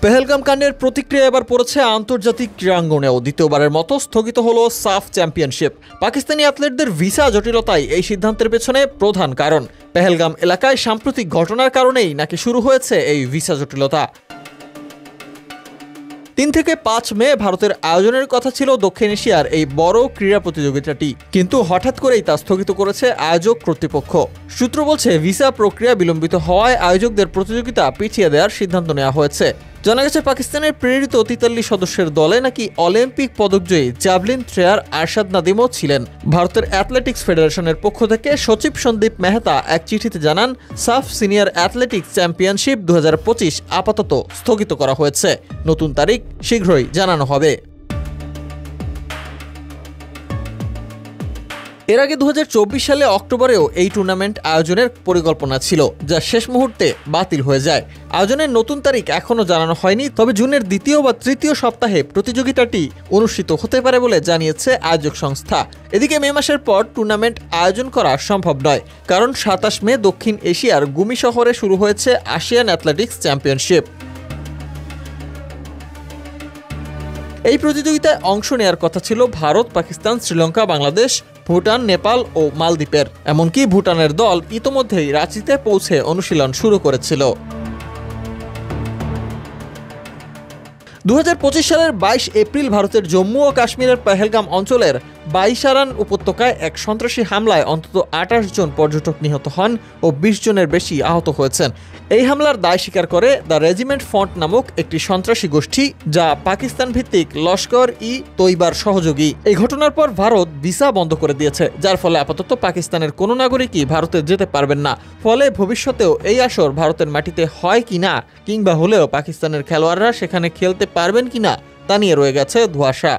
পেহেলগাম কাণ্ডের প্রতিক্রিয়া এবার পড়েছে আন্তর্জাতিক ক্রীড়াঙ্গনেও। দ্বিতীয়বারের মতো স্থগিত হলো সাফ চ্যাম্পিয়নশিপ। পাকিস্তানি অ্যাথলেটদের ভিসা জটিলতাই এই সিদ্ধান্তের পেছনে প্রধান কারণ। পেহেলগাম এলাকায় সাম্প্রতিক ঘটনার কারণেই নাকি শুরু হয়েছে এই ভিসা জটিলতা। ৩ থেকে ৫ মে ভারতের আয়োজনের কথা ছিল দক্ষিণ এশিয়ার এই বড় ক্রীড়া প্রতিযোগিতাটি, কিন্তু হঠাৎ করেই তা স্থগিত করেছে আয়োজক কর্তৃপক্ষ। সূত্র বলছে, ভিসা প্রক্রিয়া বিলম্বিত হওয়ায় আয়োজকদের প্রতিযোগিতা পিছিয়ে দেওয়ার সিদ্ধান্ত নেওয়া হয়েছে। জানা গেছে, পাকিস্তানের প্রেরিত ৪৩ সদস্যের দলে নাকি অলিম্পিক পদকজয়ী জ্যাভলিন থ্রোয়ার আরশাদ নাদিমও ছিলেন। ভারতের অ্যাথলেটিক্স ফেডারেশনের পক্ষ থেকে সচিব সন্দীপ মেহতা এক চিঠিতে জানান, সাফ সিনিয়র অ্যাথলেটিক্স চ্যাম্পিয়নশিপ ২০২৫ আপাতত স্থগিত করা হয়েছে। নতুন তারিখ শীঘ্রই জানানো হবে। এর আগে ২০২৪ সালে অক্টোবরেও এই টুর্নামেন্ট আয়োজনের পরিকল্পনা ছিল, যা শেষ মুহূর্তে বাতিল হয়ে যায়। আয়োজনের নতুন তারিখ এখনও জানানো হয়নি, তবে জুনের ২য় বা ৩য় সপ্তাহে প্রতিযোগিতাটি অনুষ্ঠিত হতে পারে বলে জানিয়েছে আয়োজক সংস্থা। এদিকে মে মাসের পর টুর্নামেন্ট আয়োজন করা সম্ভব নয়, কারণ ২৭ মে দক্ষিণ এশিয়ার গুমি শহরে শুরু হয়েছে আসিয়ান অ্যাথলেটিক্স চ্যাম্পিয়নশিপ। এই প্রতিযোগিতায় অংশ নেয়ার কথা ছিল ভারত, পাকিস্তান, শ্রীলঙ্কা, বাংলাদেশ, ভুটান, নেপাল ও মালদ্বীপের। এমনকি ভুটানের দল ইতোমধ্যেই রাঁচিতে পৌঁছে অনুশীলন শুরু করেছিল। ২০২৫ সালের ২২ এপ্রিল ভারতের জম্মু ও কাশ্মীরের পেহেলগাম অঞ্চলের বাইশারান উপত্যকায় এক সন্ত্রাসী হামলায় অন্তত ২৮ জন পর্যটক নিহত হন ও ২০ জনের বেশি আহত হয়েছেন। এই হামলার দায় স্বীকার করে দ্য রেজিমেন্ট ফ্রন্ট নামক একটি সন্ত্রাসী গোষ্ঠী, যা পাকিস্তান ভিত্তিক লস্কর-ই-তৈবার সহযোগী। এই ঘটনার পর ভারত ভিসা বন্ধ করে দিয়েছে, যার ফলে আপাতত পাকিস্তানের কোনো নাগরিকই ভারতে যেতে পারবেন না। ফলে ভবিষ্যতেও এই আসর ভারতের মাটিতে হয় কিনা, কিংবা হলেও পাকিস্তানের খেলোয়াড়রা সেখানে খেলতে পারবেন কিনা, তা নিয়ে রয়ে গেছে ধোঁয়াশা।